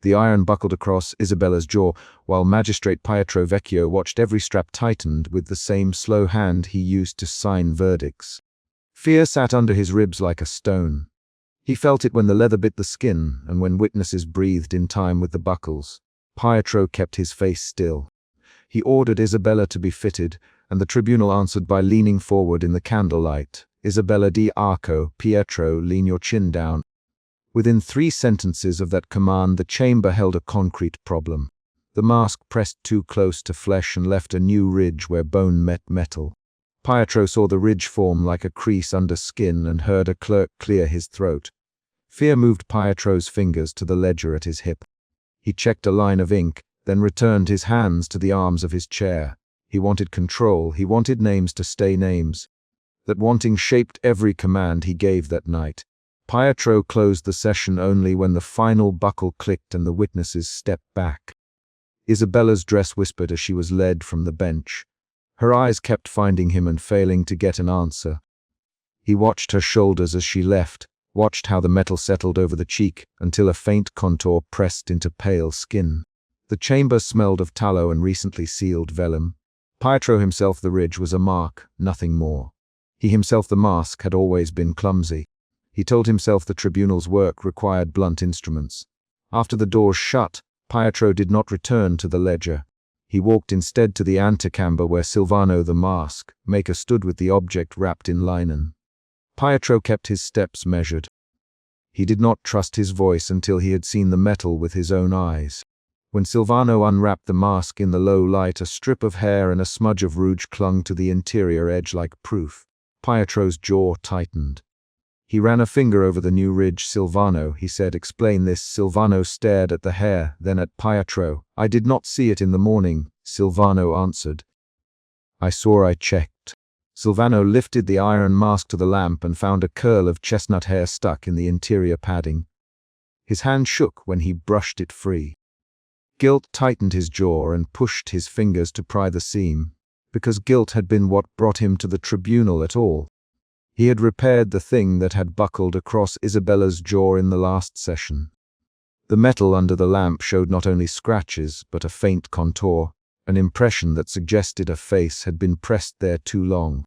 The iron buckled across Isabella's jaw, while Magistrate Pietro Vecchio watched every strap tightened with the same slow hand he used to sign verdicts. Fear sat under his ribs like a stone. He felt it when the leather bit the skin and when witnesses breathed in time with the buckles. Pietro kept his face still. He ordered Isabella to be fitted, and the tribunal answered by leaning forward in the candlelight. Isabella di Arco, Pietro, lean your chin down. Within 3 sentences of that command, the chamber held a concrete problem. The mask pressed too close to flesh and left a new ridge where bone met metal. Pietro saw the ridge form like a crease under skin and heard a clerk clear his throat. Fear moved Pietro's fingers to the ledger at his hip. He checked a line of ink, then returned his hands to the arms of his chair. He wanted control, he wanted names to stay names. That wanting shaped every command he gave that night. Pietro closed the session only when the final buckle clicked and the witnesses stepped back. Isabella's dress whispered as she was led from the bench. Her eyes kept finding him and failing to get an answer. He watched her shoulders as she left, watched how the metal settled over the cheek until a faint contour pressed into pale skin. The chamber smelled of tallow and recently sealed vellum. Pietro himself, the ridge was a mark, nothing more. He himself, the mask, had always been clumsy. He told himself the tribunal's work required blunt instruments. After the doors shut, Pietro did not return to the ledger. He walked instead to the antechamber where Silvano the mask maker stood with the object wrapped in linen. Pietro kept his steps measured. He did not trust his voice until he had seen the metal with his own eyes. When Silvano unwrapped the mask in the low light, a strip of hair and a smudge of rouge clung to the interior edge like proof. Pietro's jaw tightened. He ran a finger over the new ridge. Silvano, he said, explain this. Silvano stared at the hair, then at Pietro. I did not see it in the morning, Silvano answered. I checked. Silvano lifted the iron mask to the lamp and found a curl of chestnut hair stuck in the interior padding. His hand shook when he brushed it free. Guilt tightened his jaw and pushed his fingers to pry the seam, because guilt had been what brought him to the tribunal at all. He had repaired the thing that had buckled across Isabella's jaw in the last session. The metal under the lamp showed not only scratches, but a faint contour, an impression that suggested a face had been pressed there too long.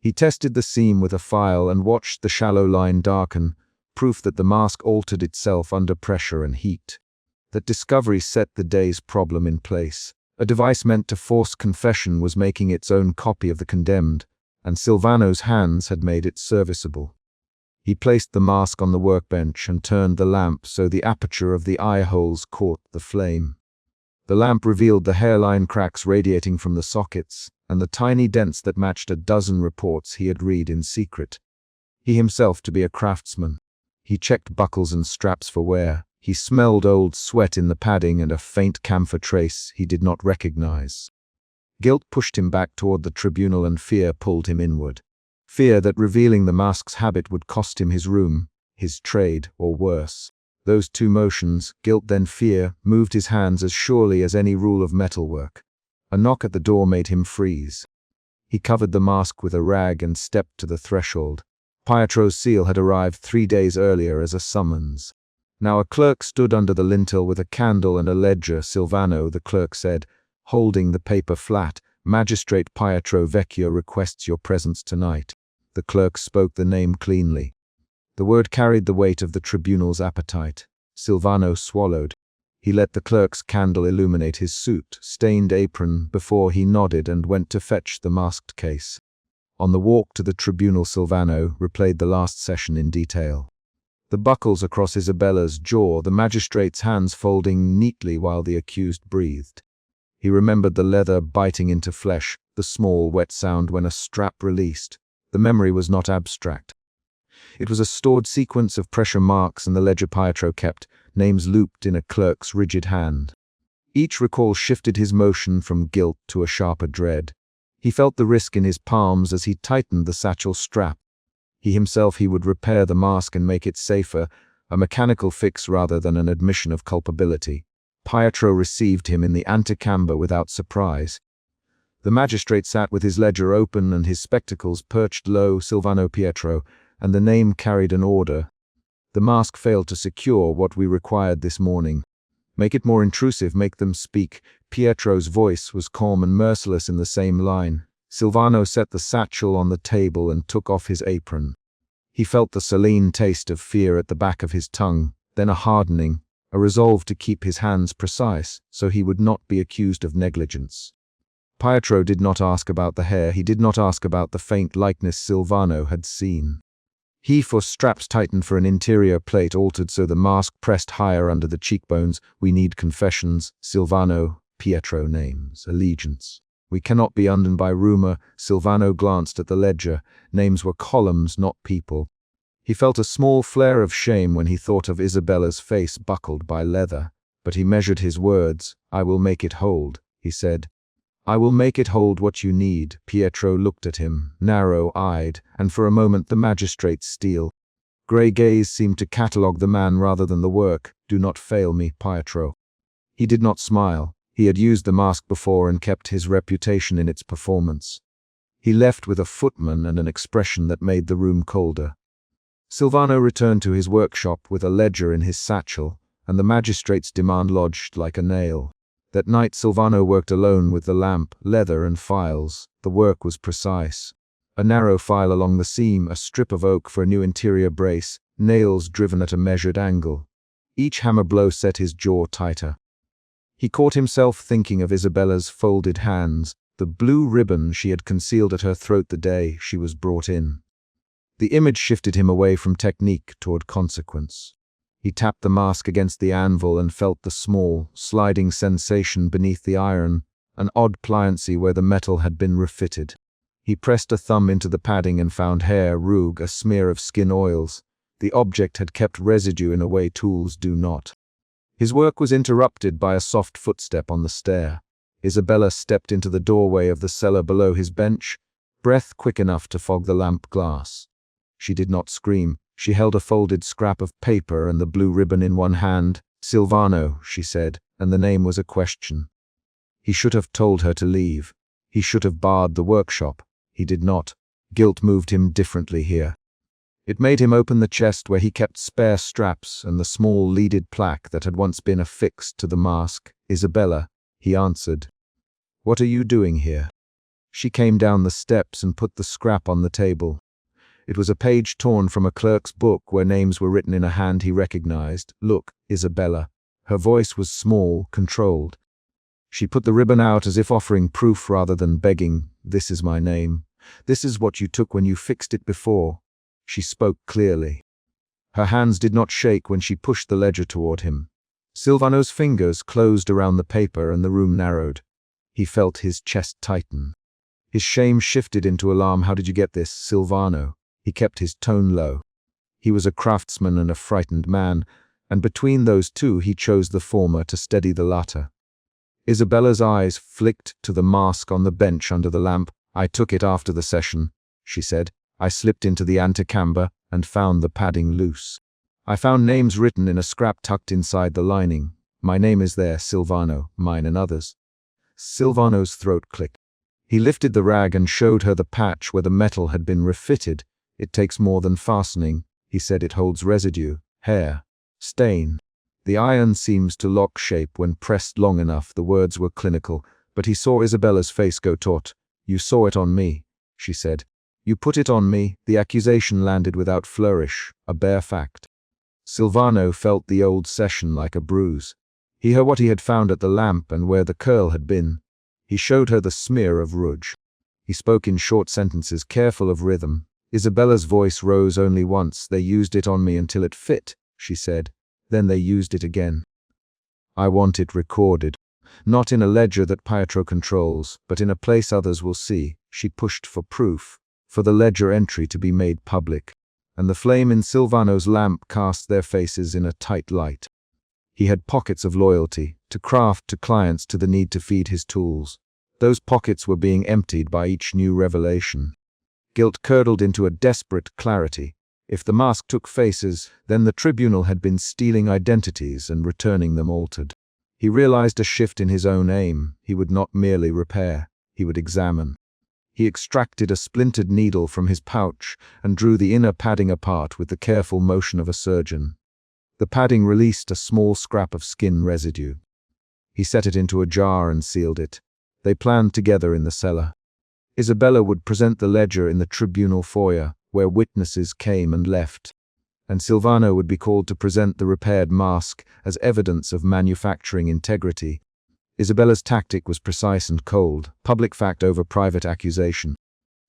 He tested the seam with a file and watched the shallow line darken, proof that the mask altered itself under pressure and heat. That discovery set the day's problem in place. A device meant to force confession was making its own copy of the condemned, and Silvano's hands had made it serviceable. He placed the mask on the workbench and turned the lamp so the aperture of the eye holes caught the flame. The lamp revealed the hairline cracks radiating from the sockets and the tiny dents that matched a dozen reports he had read in secret. He himself to be a craftsman. He checked buckles and straps for wear. He smelled old sweat in the padding and a faint camphor trace he did not recognize. Guilt pushed him back toward the tribunal and fear pulled him inward. Fear that revealing the mask's habit would cost him his room, his trade, or worse. Those 2 motions, guilt then fear, moved his hands as surely as any rule of metalwork. A knock at the door made him freeze. He covered the mask with a rag and stepped to the threshold. Pietro's seal had arrived 3 days earlier as a summons. Now a clerk stood under the lintel with a candle and a ledger. Silvano, the clerk said, holding the paper flat, Magistrate Pietro Vecchio requests your presence tonight. The clerk spoke the name cleanly. The word carried the weight of the tribunal's appetite. Silvano swallowed. He let the clerk's candle illuminate his suit, stained apron before he nodded and went to fetch the masked case. On the walk to the tribunal, Silvano replayed the last session in detail. The buckles across Isabella's jaw, the magistrate's hands folding neatly while the accused breathed. He remembered the leather biting into flesh, the small, wet sound when a strap released. The memory was not abstract. It was a stored sequence of pressure marks in the ledger Pietro kept, names looped in a clerk's rigid hand. Each recall shifted his motion from guilt to a sharper dread. He felt the risk in his palms as he tightened the satchel strap. He would repair the mask and make it safer, a mechanical fix rather than an admission of culpability. Pietro received him in the antechamber without surprise. The magistrate sat with his ledger open and his spectacles perched low. Silvano Pietro, and the name carried an order. The mask failed to secure what we required this morning. Make it more intrusive, make them speak. Pietro's voice was calm and merciless in the same line. Silvano set the satchel on the table and took off his apron. He felt the saline taste of fear at the back of his tongue, then a hardening, a resolve to keep his hands precise, so he would not be accused of negligence. Pietro did not ask about the hair, he did not ask about the faint likeness Silvano had seen. He for straps tightened for an interior plate altered so the mask pressed higher under the cheekbones. We need confessions, Silvano, Pietro names, allegiance. We cannot be undone by rumor. Silvano glanced at the ledger. Names were columns, not people. He felt a small flare of shame when he thought of Isabella's face buckled by leather, but he measured his words. I will make it hold, he said. I will make it hold what you need. Pietro looked at him, narrow-eyed, and for a moment the magistrate's steel grey gaze seemed to catalogue the man rather than the work. Do not fail me, Pietro. He did not smile. He had used the mask before and kept his reputation in its performance. He left with a footman and an expression that made the room colder. Silvano returned to his workshop with a ledger in his satchel, and the magistrate's demand lodged like a nail. That night Silvano worked alone with the lamp, leather and files. The work was precise. A narrow file along the seam, a strip of oak for a new interior brace, nails driven at a measured angle. Each hammer blow set his jaw tighter. He caught himself thinking of Isabella's folded hands, the blue ribbon she had concealed at her throat the day she was brought in. The image shifted him away from technique toward consequence. He tapped the mask against the anvil and felt the small, sliding sensation beneath the iron, an odd pliancy where the metal had been refitted. He pressed a thumb into the padding and found hair, rouge, a smear of skin oils. The object had kept residue in a way tools do not. His work was interrupted by a soft footstep on the stair. Isabella stepped into the doorway of the cellar below his bench, breath quick enough to fog the lamp glass. She did not scream. She held a folded scrap of paper and the blue ribbon in one hand. Silvano, she said, and the name was a question. He should have told her to leave. He should have barred the workshop. He did not. Guilt moved him differently here. It made him open the chest where he kept spare straps and the small leaded plaque that had once been affixed to the mask. Isabella, he answered. What are you doing here? She came down the steps and put the scrap on the table. It was a page torn from a clerk's book where names were written in a hand he recognized. Look, Isabella. Her voice was small, controlled. She put the ribbon out as if offering proof rather than begging. This is my name. This is what you took when you fixed it before. She spoke clearly. Her hands did not shake when she pushed the ledger toward him. Silvano's fingers closed around the paper and the room narrowed. He felt his chest tighten. His shame shifted into alarm. How did you get this, Silvano? He kept his tone low. He was a craftsman and a frightened man, and between those two he chose the former to steady the latter. Isabella's eyes flicked to the mask on the bench under the lamp. I took it after the session, she said. I slipped into the antechamber and found the padding loose. I found names written in a scrap tucked inside the lining. My name is there, Silvano, mine and others. Silvano's throat clicked. He lifted the rag and showed her the patch where the metal had been refitted. It takes more than fastening, he said. It holds residue, hair, stain. The iron seems to lock shape when pressed long enough. The words were clinical, but he saw Isabella's face go taut. You saw it on me, she said. You put it on me. The accusation landed without flourish, a bare fact. Silvano felt the old session like a bruise. He heard what he had found at the lamp and where the curl had been. He showed her the smear of rouge. He spoke in short sentences, careful of rhythm. Isabella's voice rose only once. They used it on me until it fit, she said. Then they used it again. I want it recorded. Not in a ledger that Pietro controls, but in a place others will see. She pushed for proof, for the ledger entry to be made public. And the flame in Silvano's lamp cast their faces in a tight light. He had pockets of loyalty, to craft, to clients, to the need to feed his tools. Those pockets were being emptied by each new revelation. Guilt curdled into a desperate clarity. If the mask took faces, then the tribunal had been stealing identities and returning them altered. He realized a shift in his own aim. He would not merely repair, he would examine. He extracted a splintered needle from his pouch and drew the inner padding apart with the careful motion of a surgeon. The padding released a small scrap of skin residue. He set it into a jar and sealed it. They planned together in the cellar. Isabella would present the ledger in the tribunal foyer, where witnesses came and left, and Silvano would be called to present the repaired mask as evidence of manufacturing integrity. Isabella's tactic was precise and cold, public fact over private accusation.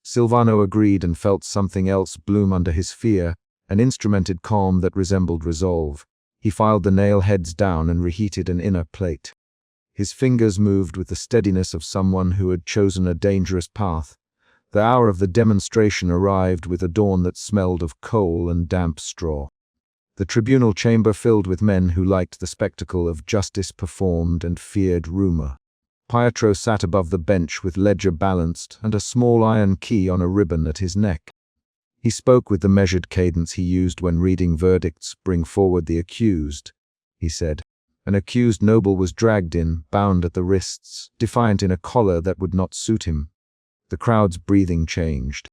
Silvano agreed and felt something else bloom under his fear, an instrumented calm that resembled resolve. He filed the nail heads down and reheated an inner plate. His fingers moved with the steadiness of someone who had chosen a dangerous path. The hour of the demonstration arrived with a dawn that smelled of coal and damp straw. The tribunal chamber filled with men who liked the spectacle of justice performed and feared rumor. Pietro sat above the bench with ledger balanced and a small iron key on a ribbon at his neck. He spoke with the measured cadence he used when reading verdicts. "Bring forward the accused," he said. An accused noble was dragged in, bound at the wrists, defiant in a collar that would not suit him. The crowd's breathing changed.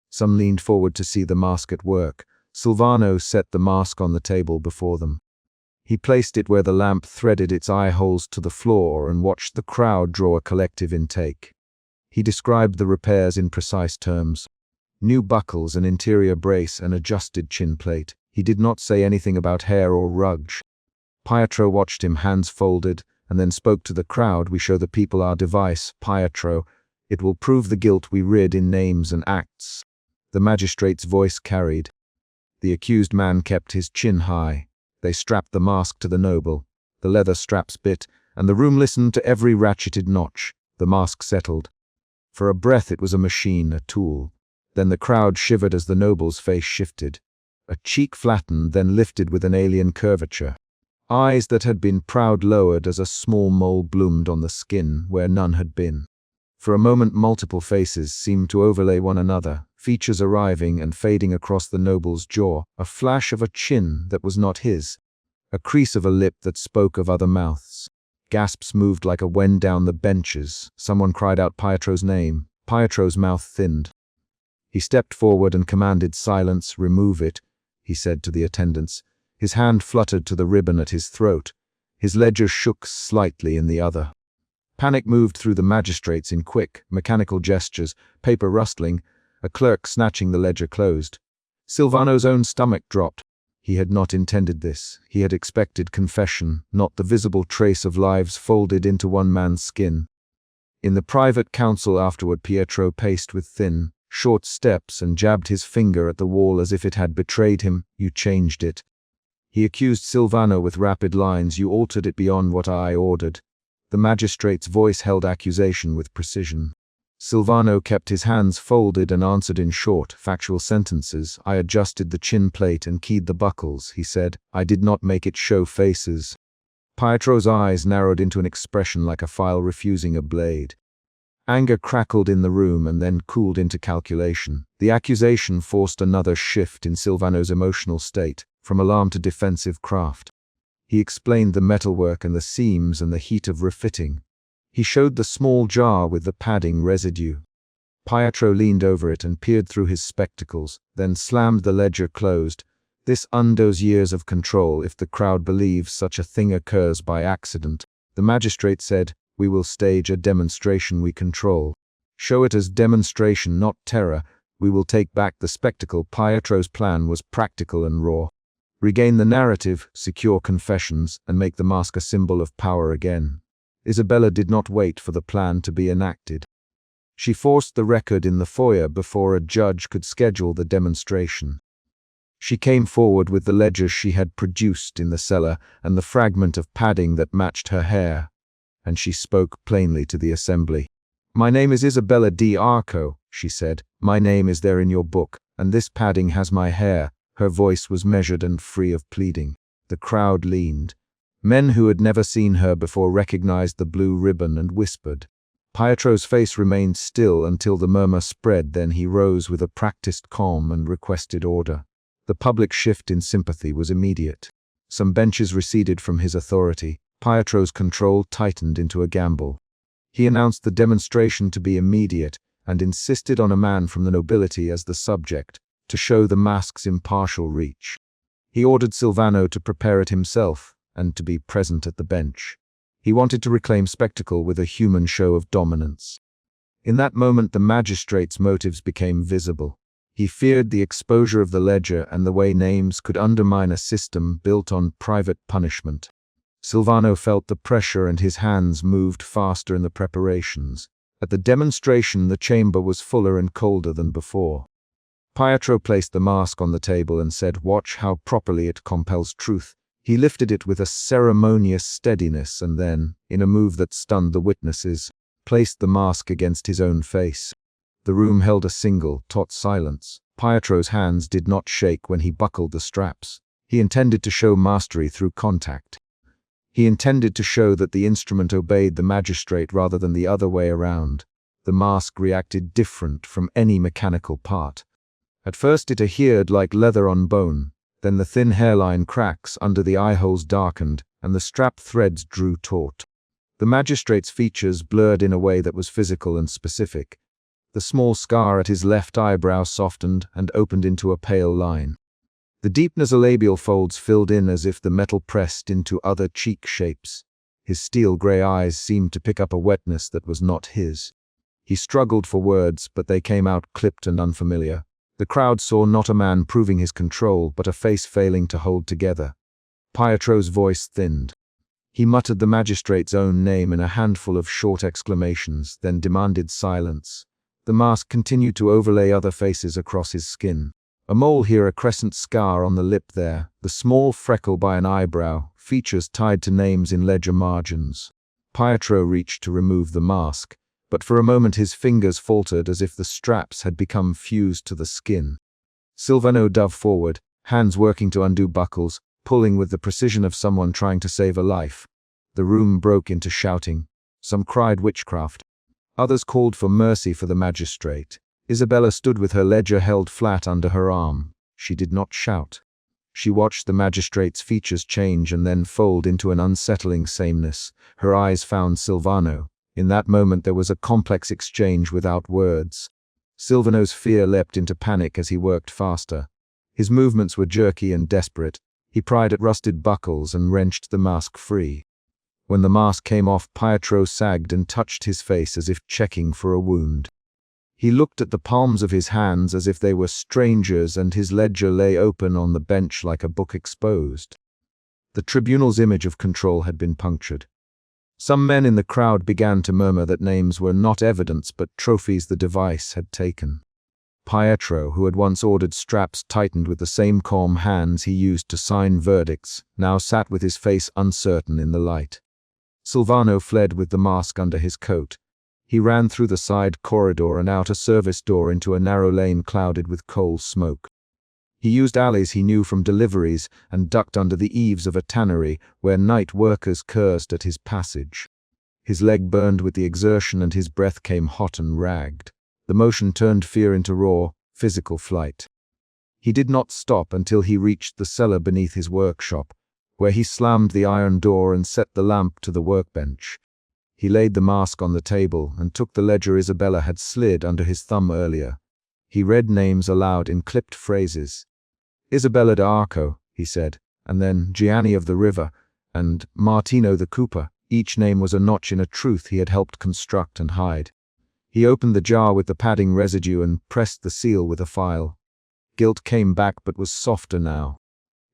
Some leaned forward to see the mask at work. Silvano set the mask on the table before them. He placed it where the lamp threaded its eye holes to the floor and watched the crowd draw a collective intake. He described the repairs in precise terms. New buckles, an interior brace, an adjusted chin plate. He did not say anything about hair or rugs. Pietro watched him, hands folded, and then spoke to the crowd. "We show the people our device, Pietro. It will prove the guilt we rid in names and acts." The magistrate's voice carried. The accused man kept his chin high. They strapped the mask to the noble. The leather straps bit, and the room listened to every ratcheted notch. The mask settled. For a breath it was a machine, a tool. Then the crowd shivered as the noble's face shifted. A cheek flattened, then lifted with an alien curvature. Eyes that had been proud lowered as a small mole bloomed on the skin where none had been. For a moment multiple faces seemed to overlay one another, features arriving and fading across the noble's jaw, a flash of a chin that was not his, a crease of a lip that spoke of other mouths. Gasps moved like a wind down the benches. Someone cried out Pietro's name. Pietro's mouth thinned. He stepped forward and commanded silence. "Remove it," he said to the attendants. His hand fluttered to the ribbon at his throat. His ledger shook slightly in the other. Panic moved through the magistrates in quick, mechanical gestures, paper rustling, a clerk snatching the ledger closed. Silvano's own stomach dropped. He had not intended this. He had expected confession, not the visible trace of lives folded into one man's skin. In the private council afterward, Pietro paced with thin, short steps and jabbed his finger at the wall as if it had betrayed him. "You changed it." He accused Silvano with rapid lines. "You altered it beyond what I ordered." The magistrate's voice held accusation with precision. Silvano kept his hands folded and answered in short, factual sentences. "I adjusted the chin plate and keyed the buckles," he said. "I did not make it show faces." Pietro's eyes narrowed into an expression like a file refusing a blade. Anger crackled in the room and then cooled into calculation. The accusation forced another shift in Silvano's emotional state, from alarm to defensive craft. He explained the metalwork and the seams and the heat of refitting. He showed the small jar with the padding residue. Pietro leaned over it and peered through his spectacles, then slammed the ledger closed. This undoes years of control if the crowd believes such a thing occurs by accident. The magistrate said, "We will stage a demonstration we control. Show it as demonstration, not terror. We will take back the spectacle." Pietro's plan was practical and raw. Regain the narrative, secure confessions, and make the mask a symbol of power again. Isabella did not wait for the plan to be enacted. She forced the record in the foyer before a judge could schedule the demonstration. She came forward with the ledgers she had produced in the cellar and the fragment of padding that matched her hair, and she spoke plainly to the assembly. "My name is Isabella d'Arco," she said. "My name is there in your book, and this padding has my hair." Her voice was measured and free of pleading. The crowd leaned. Men who had never seen her before recognized the blue ribbon and whispered. Pietro's face remained still until the murmur spread, then he rose with a practiced calm and requested order. The public shift in sympathy was immediate. Some benches receded from his authority. Pietro's control tightened into a gamble. He announced the demonstration to be immediate and insisted on a man from the nobility as the subject, to show the mask's impartial reach. He ordered Silvano to prepare it himself and to be present at the bench. He wanted to reclaim spectacle with a human show of dominance. In that moment, the magistrate's motives became visible. He feared the exposure of the ledger and the way names could undermine a system built on private punishment. Silvano felt the pressure and his hands moved faster in the preparations. At the demonstration, the chamber was fuller and colder than before. Pietro placed the mask on the table and said, "Watch how properly it compels truth." He lifted it with a ceremonious steadiness and then, in a move that stunned the witnesses, placed the mask against his own face. The room held a single, taut silence. Pietro's hands did not shake when he buckled the straps. He intended to show mastery through contact. He intended to show that the instrument obeyed the magistrate rather than the other way around. The mask reacted different from any mechanical part. At first it adhered like leather on bone, then the thin hairline cracks under the eyeholes darkened, and the strap threads drew taut. The magistrate's features blurred in a way that was physical and specific. The small scar at his left eyebrow softened and opened into a pale line. The deep nasolabial folds filled in as if the metal pressed into other cheek shapes. His steel-gray eyes seemed to pick up a wetness that was not his. He struggled for words, but they came out clipped and unfamiliar. The crowd saw not a man proving his control, but a face failing to hold together. Pietro's voice thinned. He muttered the magistrate's own name in a handful of short exclamations, then demanded silence. The mask continued to overlay other faces across his skin. A mole here, a crescent scar on the lip there, the small freckle by an eyebrow, features tied to names in ledger margins. Pietro reached to remove the mask, but for a moment his fingers faltered as if the straps had become fused to the skin. Silvano dove forward, hands working to undo buckles, pulling with the precision of someone trying to save a life. The room broke into shouting. Some cried witchcraft. Others called for mercy for the magistrate. Isabella stood with her ledger held flat under her arm. She did not shout. She watched the magistrate's features change and then fold into an unsettling sameness. Her eyes found Silvano. In that moment there was a complex exchange without words. Silvano's fear leapt into panic as he worked faster. His movements were jerky and desperate. He pried at rusted buckles and wrenched the mask free. When the mask came off, Pietro sagged and touched his face as if checking for a wound. He looked at the palms of his hands as if they were strangers, and his ledger lay open on the bench like a book exposed. The tribunal's image of control had been punctured. Some men in the crowd began to murmur that names were not evidence but trophies the device had taken. Pietro, who had once ordered straps tightened with the same calm hands he used to sign verdicts, now sat with his face uncertain in the light. Silvano fled with the mask under his coat. He ran through the side corridor and out a service door into a narrow lane clouded with coal smoke. He used alleys he knew from deliveries and ducked under the eaves of a tannery where night workers cursed at his passage. His leg burned with the exertion and his breath came hot and ragged. The motion turned fear into raw, physical flight. He did not stop until he reached the cellar beneath his workshop, where he slammed the iron door and set the lamp to the workbench. He laid the mask on the table and took the ledger Isabella had slid under his thumb earlier. He read names aloud in clipped phrases. Isabella d'Arco, he said, and then Gianni of the River, and Martino the Cooper. Each name was a notch in a truth he had helped construct and hide. He opened the jar with the padding residue and pressed the seal with a file. Guilt came back but was softer now.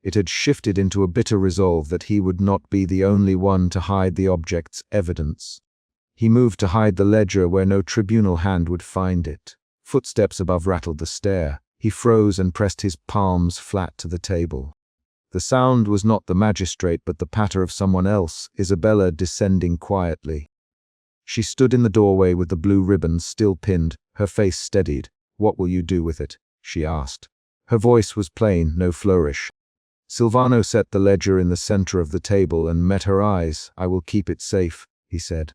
It had shifted into a bitter resolve that he would not be the only one to hide the object's evidence. He moved to hide the ledger where no tribunal hand would find it. Footsteps above rattled the stair. He froze and pressed his palms flat to the table. The sound was not the magistrate but the patter of someone else, Isabella descending quietly. She stood in the doorway with the blue ribbons still pinned, her face steadied. "What will you do with it?" she asked. Her voice was plain, no flourish. Silvano set the ledger in the center of the table and met her eyes. "I will keep it safe," he said.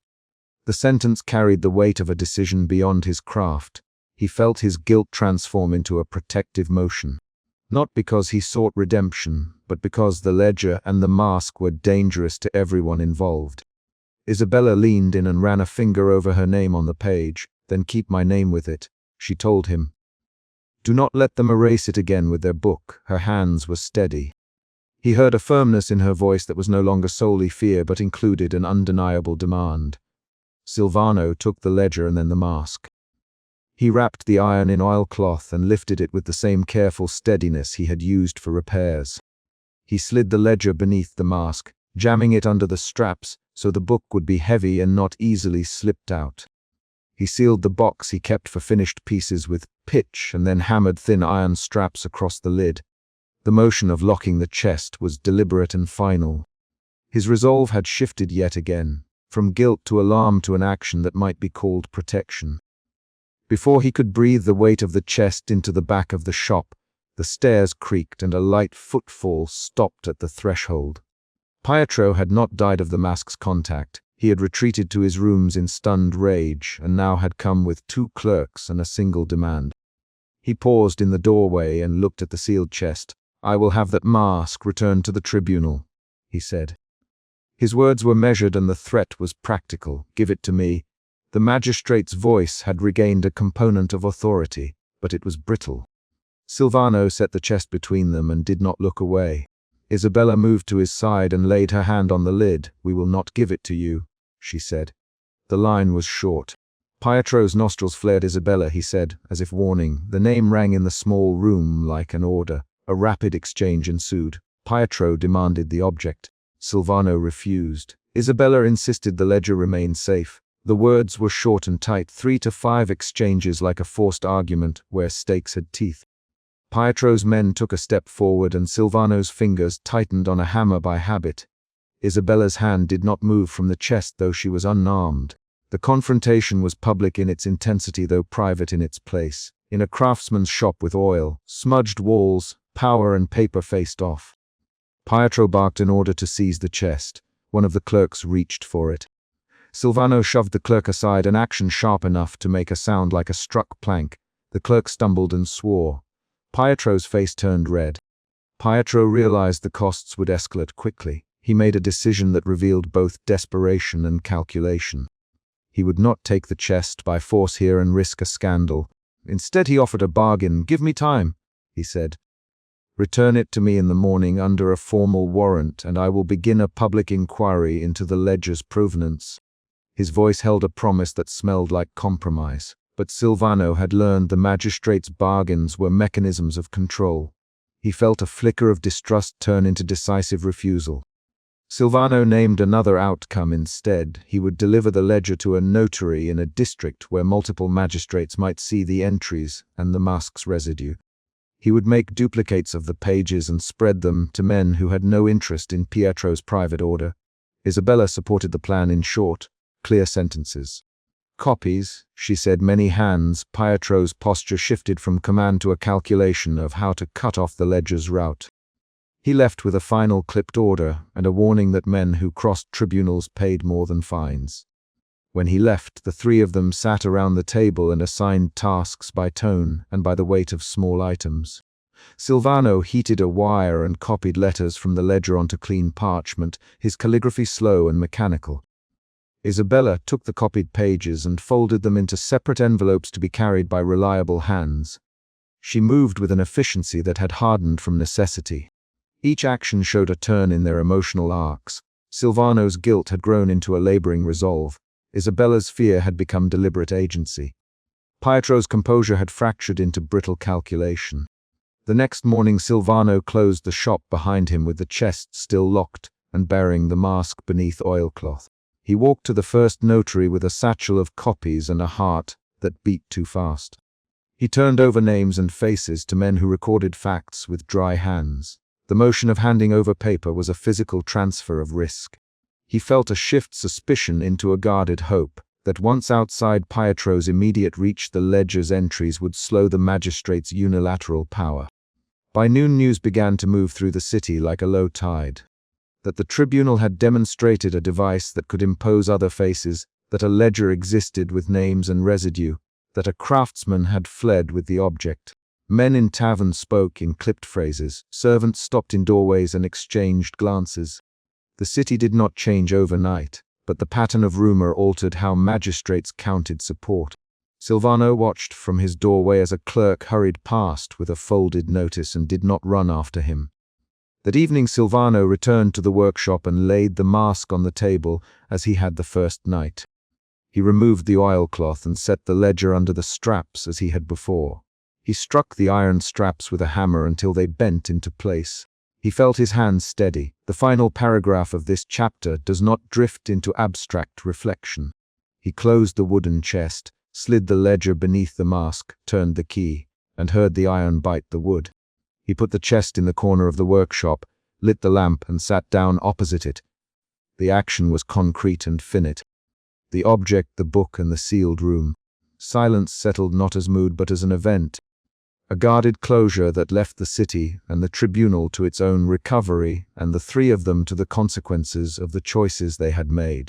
The sentence carried the weight of a decision beyond his craft. He felt his guilt transform into a protective motion. Not because he sought redemption, but because the ledger and the mask were dangerous to everyone involved. Isabella leaned in and ran a finger over her name on the page. "Then keep my name with it," she told him. "Do not let them erase it again with their book." Her hands were steady. He heard a firmness in her voice that was no longer solely fear but included an undeniable demand. Silvano took the ledger and then the mask. He wrapped the iron in oilcloth and lifted it with the same careful steadiness he had used for repairs. He slid the ledger beneath the mask, jamming it under the straps so the book would be heavy and not easily slipped out. He sealed the box he kept for finished pieces with pitch and then hammered thin iron straps across the lid. The motion of locking the chest was deliberate and final. His resolve had shifted yet again, from guilt to alarm to an action that might be called protection. Before he could breathe the weight of the chest into the back of the shop, the stairs creaked and a light footfall stopped at the threshold. Pietro had not died of the mask's contact. He had retreated to his rooms in stunned rage and now had come with 2 clerks and a single demand. He paused in the doorway and looked at the sealed chest. "I will have that mask returned to the tribunal," he said. His words were measured and the threat was practical. "Give it to me." The magistrate's voice had regained a component of authority, but it was brittle. Silvano set the chest between them and did not look away. Isabella moved to his side and laid her hand on the lid. "We will not give it to you," she said. The line was short. Pietro's nostrils flared. "Isabella," he said, as if warning. The name rang in the small room like an order. A rapid exchange ensued. Pietro demanded the object. Silvano refused. Isabella insisted the ledger remain safe. The words were short and tight, 3 to 5 exchanges like a forced argument where stakes had teeth. Pietro's men took a step forward and Silvano's fingers tightened on a hammer by habit. Isabella's hand did not move from the chest though she was unarmed. The confrontation was public in its intensity though private in its place. In a craftsman's shop with oil, smudged walls, power and paper faced off. Pietro barked in order to seize the chest. One of the clerks reached for it. Silvano shoved the clerk aside, an action sharp enough to make a sound like a struck plank. The clerk stumbled and swore. Pietro's face turned red. Pietro realized the costs would escalate quickly. He made a decision that revealed both desperation and calculation. He would not take the chest by force here and risk a scandal. Instead, he offered a bargain. "Give me time," he said. "Return it to me in the morning under a formal warrant, and I will begin a public inquiry into the ledger's provenance." His voice held a promise that smelled like compromise. But Silvano had learned the magistrate's bargains were mechanisms of control. He felt a flicker of distrust turn into decisive refusal. Silvano named another outcome instead. He would deliver the ledger to a notary in a district where multiple magistrates might see the entries and the mask's residue. He would make duplicates of the pages and spread them to men who had no interest in Pietro's private order. Isabella supported the plan in short, clear sentences. "Copies," she said. Many hands. Pietro's posture shifted from command to a calculation of how to cut off the ledger's route. He left with a final clipped order and a warning that men who crossed tribunals paid more than fines. When he left, the 3 of them sat around the table and assigned tasks by tone and by the weight of small items. Silvano heated a wire and copied letters from the ledger onto clean parchment, his calligraphy slow and mechanical. Isabella took the copied pages and folded them into separate envelopes to be carried by reliable hands. She moved with an efficiency that had hardened from necessity. Each action showed a turn in their emotional arcs. Silvano's guilt had grown into a laboring resolve. Isabella's fear had become deliberate agency. Pietro's composure had fractured into brittle calculation. The next morning Silvano closed the shop behind him with the chest still locked and bearing the mask beneath oilcloth. He walked to the first notary with a satchel of copies and a heart that beat too fast. He turned over names and faces to men who recorded facts with dry hands. The motion of handing over paper was a physical transfer of risk. He felt a shift suspicion into a guarded hope that once outside Pietro's immediate reach the ledger's entries would slow the magistrate's unilateral power. By noon news began to move through the city like a low tide. That the tribunal had demonstrated a device that could impose other faces, that a ledger existed with names and residue, that a craftsman had fled with the object. Men in taverns spoke in clipped phrases, servants stopped in doorways and exchanged glances. The city did not change overnight, but the pattern of rumor altered how magistrates counted support. Silvano watched from his doorway as a clerk hurried past with a folded notice and did not run after him. That evening Silvano returned to the workshop and laid the mask on the table as he had the first night. He removed the oilcloth and set the ledger under the straps as he had before. He struck the iron straps with a hammer until they bent into place. He felt his hands steady. The final paragraph of this chapter does not drift into abstract reflection. He closed the wooden chest, slid the ledger beneath the mask, turned the key, and heard the iron bite the wood. He put the chest in the corner of the workshop, lit the lamp, and sat down opposite it. The action was concrete and finite. The object, the book, and the sealed room. Silence settled not as mood but as an event. A guarded closure that left the city and the tribunal to its own recovery, and the three of them to the consequences of the choices they had made.